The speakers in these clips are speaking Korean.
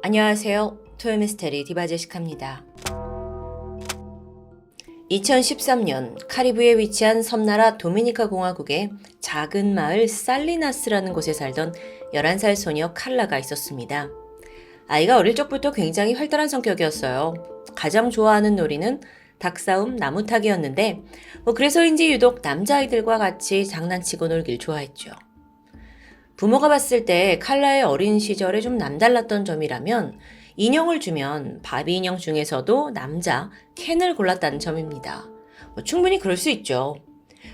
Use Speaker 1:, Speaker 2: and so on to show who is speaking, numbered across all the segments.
Speaker 1: 안녕하세요. 토요미스테리 디바제시카입니다. 2013년 카리브해에 위치한 섬나라 도미니카 공화국의 작은 마을 살리나스라는 곳에 살던 11살 소녀 칼라가 있었습니다. 아이가 어릴 적부터 굉장히 활달한 성격이었어요. 가장 좋아하는 놀이는 닭싸움, 나무타기였는데 그래서인지 유독 남자아이들과 같이 장난치고 놀길 좋아했죠. 부모가 봤을 때 칼라의 어린 시절에 좀 남달랐던 점이라면 인형을 주면 바비 인형 중에서도 남자 켄을 골랐다는 점입니다. 충분히 그럴 수 있죠.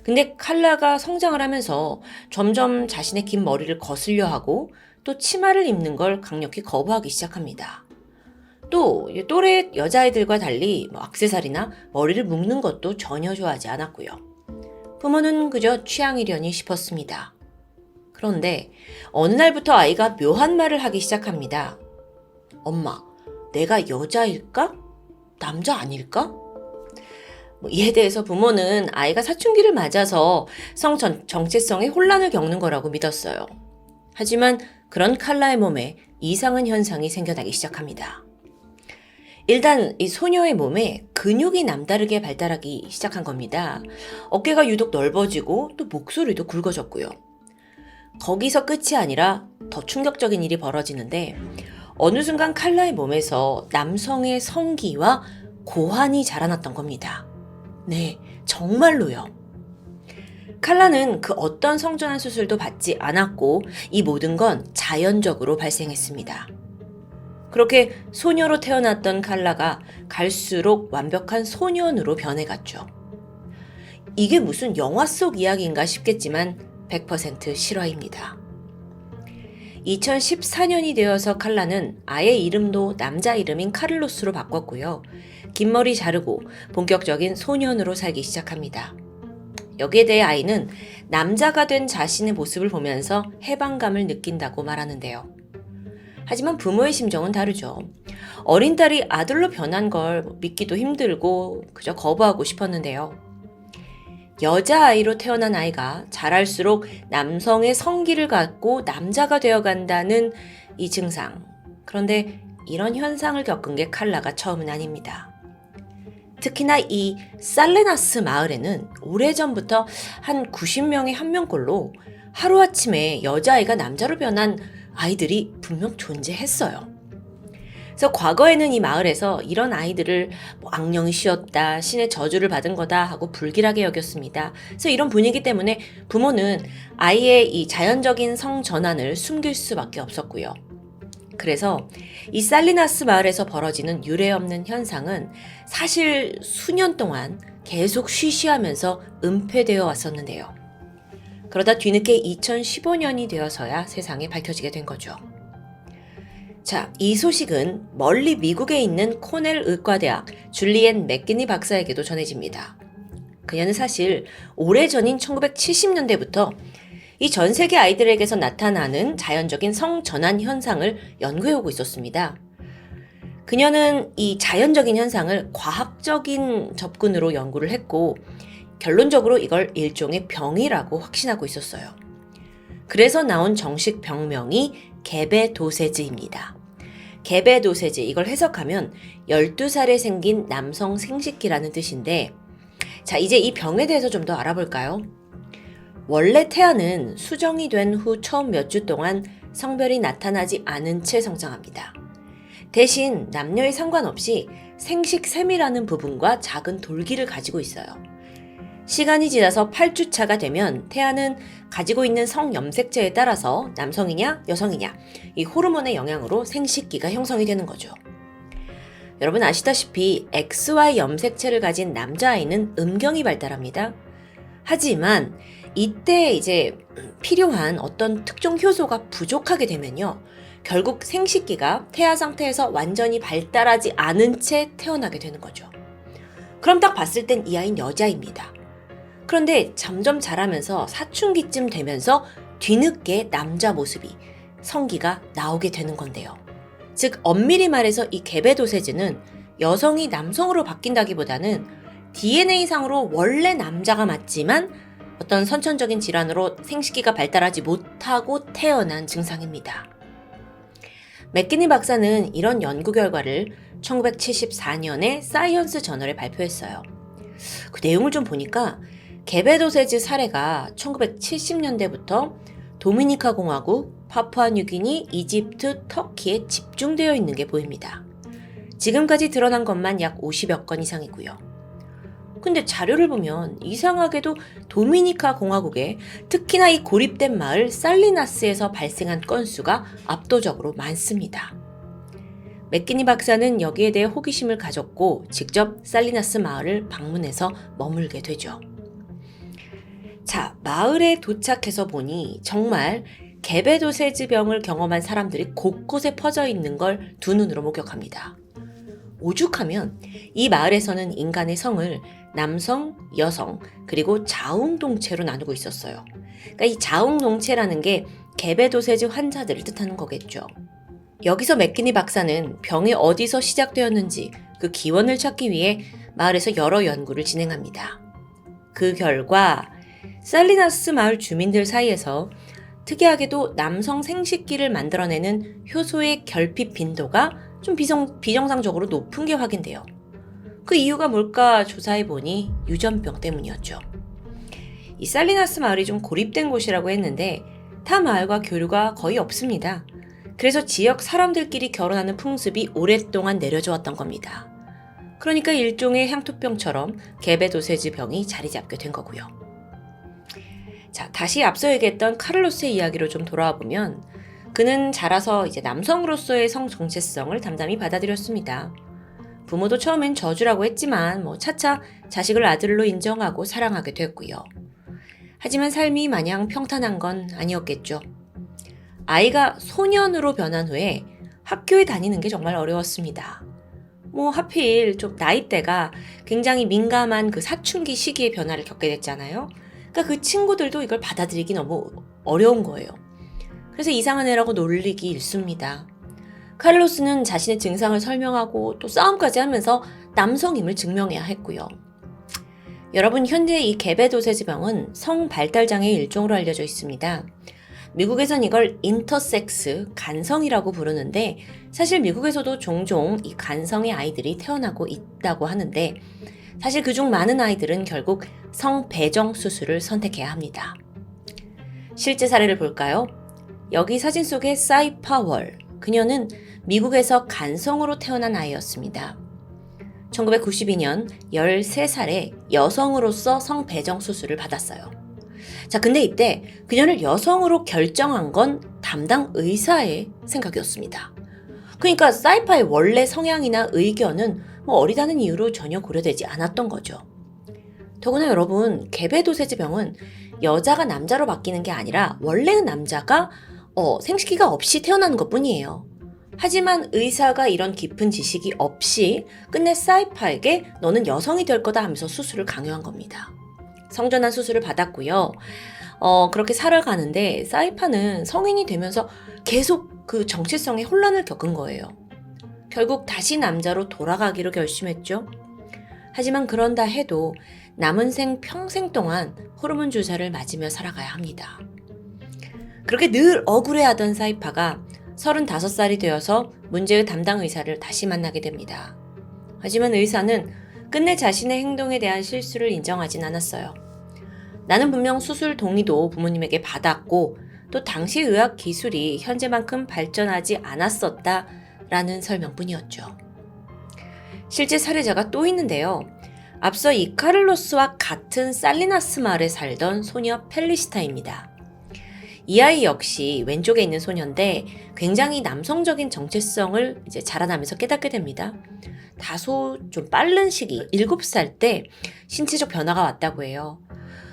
Speaker 1: 근데 칼라가 성장을 하면서 점점 자신의 긴 머리를 거슬려 하고 또 치마를 입는 걸 강력히 거부하기 시작합니다. 또 또래 여자아이들과 달리 액세서리나 머리를 묶는 것도 전혀 좋아하지 않았고요. 부모는 그저 취향이려니 싶었습니다. 그런데 어느 날부터 아이가 묘한 말을 하기 시작합니다. 엄마, 내가 여자일까? 남자 아닐까? 이에 대해서 부모는 아이가 사춘기를 맞아서 성 정체성에 혼란을 겪는 거라고 믿었어요. 하지만 그런 칼라의 몸에 이상한 현상이 생겨나기 시작합니다. 일단 이 소녀의 몸에 근육이 남다르게 발달하기 시작한 겁니다. 어깨가 유독 넓어지고 또 목소리도 굵어졌고요. 거기서 끝이 아니라 더 충격적인 일이 벌어지는데 어느 순간 칼라의 몸에서 남성의 성기와 고환이 자라났던 겁니다. 네, 정말로요. 칼라는 그 어떤 성전환 수술도 받지 않았고 이 모든 건 자연적으로 발생했습니다. 그렇게 소녀로 태어났던 칼라가 갈수록 완벽한 소년으로 변해갔죠. 이게 무슨 영화 속 이야기인가 싶겠지만 100% 실화입니다. 2014년이 되어서 칼라는 아예 이름도 남자 이름인 카를로스로 바꿨고요. 긴 머리 자르고 본격적인 소년으로 살기 시작합니다. 여기에 대해 아이는 남자가 된 자신의 모습을 보면서 해방감을 느낀다고 말하는데요. 하지만 부모의 심정은 다르죠. 어린 딸이 아들로 변한 걸 믿기도 힘들고 그저 거부하고 싶었는데요. 여자아이로 태어난 아이가 자랄수록 남성의 성기를 갖고 남자가 되어간다는 이 증상. 그런데 이런 현상을 겪은 게 칼라가 처음은 아닙니다. 특히나 이 살레나스 마을에는 오래전부터 한 90명의 한 명꼴로 하루아침에 여자아이가 남자로 변한 아이들이 분명 존재했어요. 그래서 과거에는 이 마을에서 이런 아이들을 악령이 씌었다, 신의 저주를 받은 거다 하고 불길하게 여겼습니다. 그래서 이런 분위기 때문에 부모는 아이의 이 자연적인 성전환을 숨길 수밖에 없었고요. 그래서 이 살리나스 마을에서 벌어지는 유례없는 현상은 사실 수년 동안 계속 쉬쉬하면서 은폐되어 왔었는데요. 그러다 뒤늦게 2015년이 되어서야 세상에 밝혀지게 된 거죠. 자, 이 소식은 멀리 미국에 있는 코넬 의과대학 줄리엔 맥기니 박사에게도 전해집니다. 그녀는 사실 오래전인 1970년대부터 이 전 세계 아이들에게서 나타나는 자연적인 성전환 현상을 연구해오고 있었습니다. 그녀는 이 자연적인 현상을 과학적인 접근으로 연구를 했고 결론적으로 이걸 일종의 병이라고 확신하고 있었어요. 그래서 나온 정식 병명이 게베도세즈입니다. 게베도세즈, 이걸 해석하면 12살에 생긴 남성 생식기라는 뜻인데, 자, 이제 이 병에 대해서 좀 더 알아볼까요? 원래 태아는 수정이 된 후 처음 몇 주 동안 성별이 나타나지 않은 채 성장합니다. 대신 남녀에 상관없이 생식샘이라는 부분과 작은 돌기를 가지고 있어요. 시간이 지나서 8주차가 되면 태아는 가지고 있는 성염색체에 따라서 남성이냐 여성이냐 이 호르몬의 영향으로 생식기가 형성이 되는 거죠. 여러분 아시다시피 XY 염색체를 가진 남자아이는 음경이 발달합니다. 하지만 이때 이제 필요한 어떤 특정 효소가 부족하게 되면요. 결국 생식기가 태아 상태에서 완전히 발달하지 않은 채 태어나게 되는 거죠. 그럼 딱 봤을 땐 이 아이는 여자입니다. 그런데 점점 자라면서 사춘기쯤 되면서 뒤늦게 남자 모습이, 성기가 나오게 되는 건데요. 즉 엄밀히 말해서 이 게베도세즈는 여성이 남성으로 바뀐다기보다는 DNA상으로 원래 남자가 맞지만 어떤 선천적인 질환으로 생식기가 발달하지 못하고 태어난 증상입니다. 맥키니 박사는 이런 연구 결과를 1974년에 사이언스 저널에 발표했어요. 그 내용을 좀 보니까 개베도세즈 사례가 1970년대부터 도미니카 공화국, 파푸아뉴기니, 이집트, 터키에 집중되어 있는 게 보입니다. 지금까지 드러난 것만 약 50여 건 이상이고요. 근데 자료를 보면 이상하게도 도미니카 공화국에 특히나 이 고립된 마을 살리나스에서 발생한 건수가 압도적으로 많습니다. 맥키니 박사는 여기에 대해 호기심을 가졌고 직접 살리나스 마을을 방문해서 머물게 되죠. 자, 마을에 도착해서 보니 정말 개베도세즈병을 경험한 사람들이 곳곳에 퍼져 있는 걸 두 눈으로 목격합니다. 오죽하면 이 마을에서는 인간의 성을 남성, 여성, 그리고 자웅동체로 나누고 있었어요. 그러니까 이 자웅동체라는 게 개베도세즈 환자들을 뜻하는 거겠죠. 여기서 맥키니 박사는 병이 어디서 시작되었는지 그 기원을 찾기 위해 마을에서 여러 연구를 진행합니다. 그 결과 살리나스 마을 주민들 사이에서 특이하게도 남성 생식기를 만들어내는 효소의 결핍 빈도가 좀 비정상적으로 높은 게 확인돼요. 그 이유가 뭘까 조사해보니 유전병 때문이었죠. 이 살리나스 마을이 좀 고립된 곳이라고 했는데 타 마을과 교류가 거의 없습니다. 그래서 지역 사람들끼리 결혼하는 풍습이 오랫동안 내려져 왔던 겁니다. 그러니까 일종의 향토병처럼 개베도세즈 병이 자리 잡게 된 거고요. 자, 다시 앞서 얘기했던 카를로스의 이야기로 좀 돌아와 보면 그는 자라서 이제 남성으로서의 성 정체성을 담담히 받아들였습니다. 부모도 처음엔 저주라고 했지만 차차 자식을 아들로 인정하고 사랑하게 됐고요. 하지만 삶이 마냥 평탄한 건 아니었겠죠. 아이가 소년으로 변한 후에 학교에 다니는 게 정말 어려웠습니다. 하필 좀 나이대가 굉장히 민감한 그 사춘기 시기의 변화를 겪게 됐잖아요. 그러니까 그 친구들도 이걸 받아들이기 너무 어려운 거예요. 그래서 이상한 애라고 놀리기 일쑤입니다. 카를로스는 자신의 증상을 설명하고 또 싸움까지 하면서 남성임을 증명해야 했고요. 여러분, 현재 이 개베도세즈병은 성 발달장애의 일종으로 알려져 있습니다. 미국에선 이걸 인터섹스, 간성이라고 부르는데 사실 미국에서도 종종 이 간성의 아이들이 태어나고 있다고 하는데 사실 그중 많은 아이들은 결국 성배정 수술을 선택해야 합니다. 실제 사례를 볼까요? 여기 사진 속의 사이파 월, 그녀는 미국에서 간성으로 태어난 아이였습니다. 1992년 13살에 여성으로서 성배정 수술을 받았어요. 자, 근데 이때 그녀를 여성으로 결정한 건 담당 의사의 생각이었습니다. 그러니까 사이파의 원래 성향이나 의견은 어리다는 이유로 전혀 고려되지 않았던 거죠. 더구나 여러분, 개베도세즈병은 여자가 남자로 바뀌는 게 아니라 원래는 남자가 생식기가 없이 태어나는 것뿐이에요. 하지만 의사가 이런 깊은 지식이 없이 끝내 사이파에게 너는 여성이 될 거다 하면서 수술을 강요한 겁니다. 성전환 수술을 받았고요. 그렇게 살아가는데 사이파는 성인이 되면서 계속 그 정체성에 혼란을 겪은 거예요. 결국 다시 남자로 돌아가기로 결심했죠. 하지만 그런다 해도 남은 생 평생 동안 호르몬 주사를 맞으며 살아가야 합니다. 그렇게 늘 억울해하던 사이파가 35살이 되어서 문제의 담당 의사를 다시 만나게 됩니다. 하지만 의사는 끝내 자신의 행동에 대한 실수를 인정하진 않았어요. 나는 분명 수술 동의도 부모님에게 받았고 또 당시 의학 기술이 현재만큼 발전하지 않았었다라는 설명뿐이었죠. 실제 사례자가 또 있는데요. 앞서 이 카를로스와 같은 살리나스 마을에 살던 소녀 펠리시타입니다. 이 아이 역시 왼쪽에 있는 소녀인데 굉장히 남성적인 정체성을 이제 자라나면서 깨닫게 됩니다. 다소 좀 빠른 시기, 7살 때 신체적 변화가 왔다고 해요.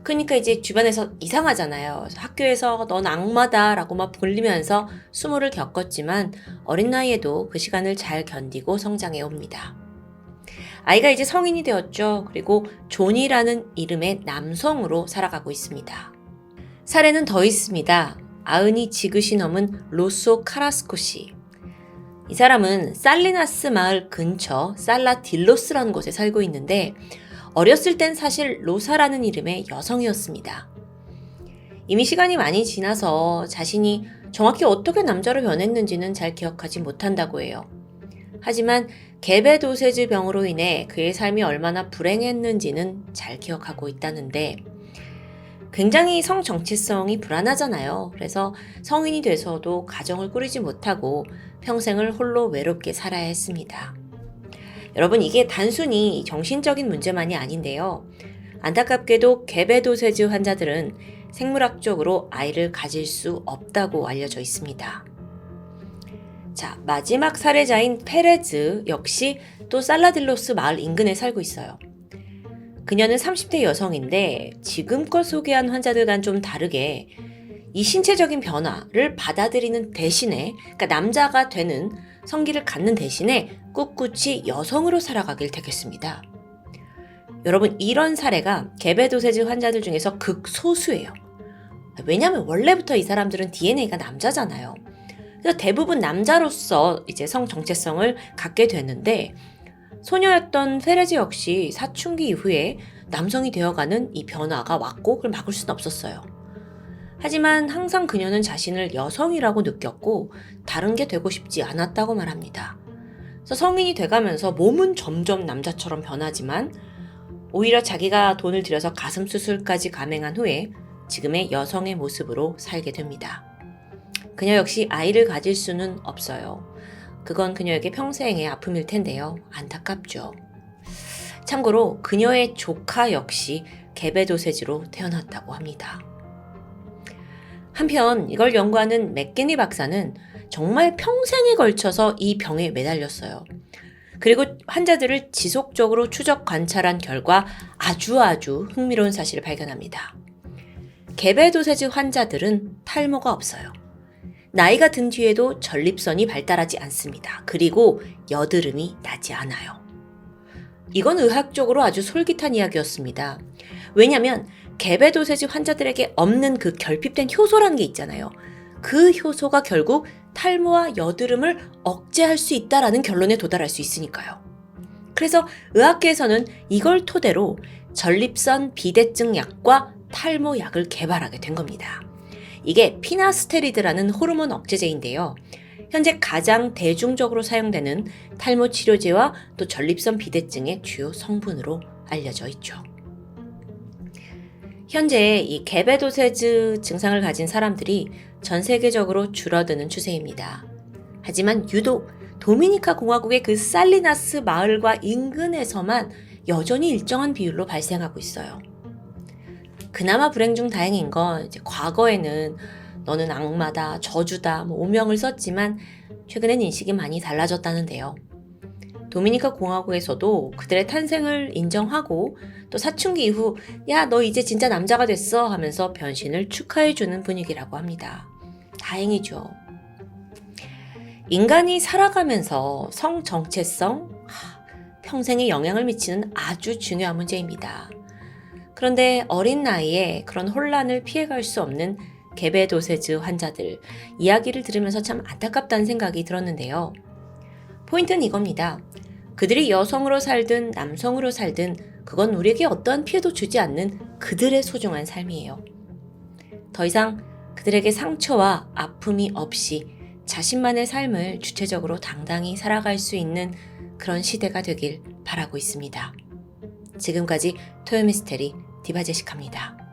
Speaker 1: 그러니까 이제 주변에서 이상하잖아요. 학교에서 넌 악마다라고 막 불리면서 수모를 겪었지만 어린 나이에도 그 시간을 잘 견디고 성장해 옵니다. 아이가 이제 성인이 되었죠. 그리고 존이라는 이름의 남성으로 살아가고 있습니다. 사례는 더 있습니다. 아흔이 지긋이 넘은 로소 카라스코 씨. 이 사람은 살리나스 마을 근처 살라딜로스라는 곳에 살고 있는데 어렸을 땐 사실 로사라는 이름의 여성이었습니다. 이미 시간이 많이 지나서 자신이 정확히 어떻게 남자로 변했는지는 잘 기억하지 못한다고 해요. 하지만 개베도세즈 병으로 인해 그의 삶이 얼마나 불행했는지는 잘 기억하고 있다는데, 굉장히 성 정체성이 불안하잖아요. 그래서 성인이 돼서도 가정을 꾸리지 못하고 평생을 홀로 외롭게 살아야 했습니다. 여러분, 이게 단순히 정신적인 문제만이 아닌데요. 안타깝게도 개베도세즈 환자들은 생물학적으로 아이를 가질 수 없다고 알려져 있습니다. 자, 마지막 사례자인 페레즈 역시 또 살라딜로스 마을 인근에 살고 있어요. 그녀는 30대 여성인데 지금껏 소개한 환자들과는 좀 다르게 이 신체적인 변화를 받아들이는 대신에, 그러니까 남자가 되는 성기를 갖는 대신에 꿋꿋이 여성으로 살아가길 택했습니다. 여러분, 이런 사례가 개베도세즈 환자들 중에서 극소수예요. 왜냐하면 원래부터 이 사람들은 DNA가 남자잖아요. 그래서 대부분 남자로서 이제 성 정체성을 갖게 되는데, 소녀였던 페레즈 역시 사춘기 이후에 남성이 되어가는 이 변화가 왔고 그걸 막을 수는 없었어요. 하지만 항상 그녀는 자신을 여성이라고 느꼈고 다른 게 되고 싶지 않았다고 말합니다. 그래서 성인이 돼가면서 몸은 점점 남자처럼 변하지만 오히려 자기가 돈을 들여서 가슴 수술까지 감행한 후에 지금의 여성의 모습으로 살게 됩니다. 그녀 역시 아이를 가질 수는 없어요. 그건 그녀에게 평생의 아픔일 텐데요. 안타깝죠. 참고로 그녀의 조카 역시 개베도세즈로 태어났다고 합니다. 한편 이걸 연구하는 맥기니 박사는 정말 평생에 걸쳐서 이 병에 매달렸어요. 그리고 환자들을 지속적으로 추적 관찰한 결과 아주 흥미로운 사실을 발견합니다. 개베도세즈 환자들은 탈모가 없어요. 나이가 든 뒤에도 전립선이 발달하지 않습니다. 그리고 여드름이 나지 않아요. 이건 의학적으로 아주 솔깃한 이야기였습니다. 왜냐하면 개베도세즈 환자들에게 없는 그 결핍된 효소라는 게 있잖아요. 그 효소가 결국 탈모와 여드름을 억제할 수 있다라는 결론에 도달할 수 있으니까요. 그래서 의학계에서는 이걸 토대로 전립선 비대증 약과 탈모 약을 개발하게 된 겁니다. 이게 피나스테리드라는 호르몬 억제제인데요. 현재 가장 대중적으로 사용되는 탈모 치료제와 또 전립선 비대증의 주요 성분으로 알려져 있죠. 현재 이 개베도세즈 증상을 가진 사람들이 전 세계적으로 줄어드는 추세입니다. 하지만 유독 도미니카 공화국의 그 살리나스 마을과 인근에서만 여전히 일정한 비율로 발생하고 있어요. 그나마 불행 중 다행인 건 이제 과거에는 너는 악마다, 저주다, 오명을 썼지만 최근엔 인식이 많이 달라졌다는데요. 도미니카 공화국에서도 그들의 탄생을 인정하고 또 사춘기 이후 야, 너 이제 진짜 남자가 됐어 하면서 변신을 축하해주는 분위기라고 합니다. 다행이죠. 인간이 살아가면서 성 정체성, 평생에 영향을 미치는 아주 중요한 문제입니다. 그런데 어린 나이에 그런 혼란을 피해갈 수 없는 개베도세즈 환자들 이야기를 들으면서 참 안타깝다는 생각이 들었는데요. 포인트는 이겁니다. 그들이 여성으로 살든 남성으로 살든 그건 우리에게 어떠한 피해도 주지 않는 그들의 소중한 삶이에요. 더 이상 그들에게 상처와 아픔이 없이 자신만의 삶을 주체적으로 당당히 살아갈 수 있는 그런 시대가 되길 바라고 있습니다. 지금까지 토요미스테리 디바제시카입니다.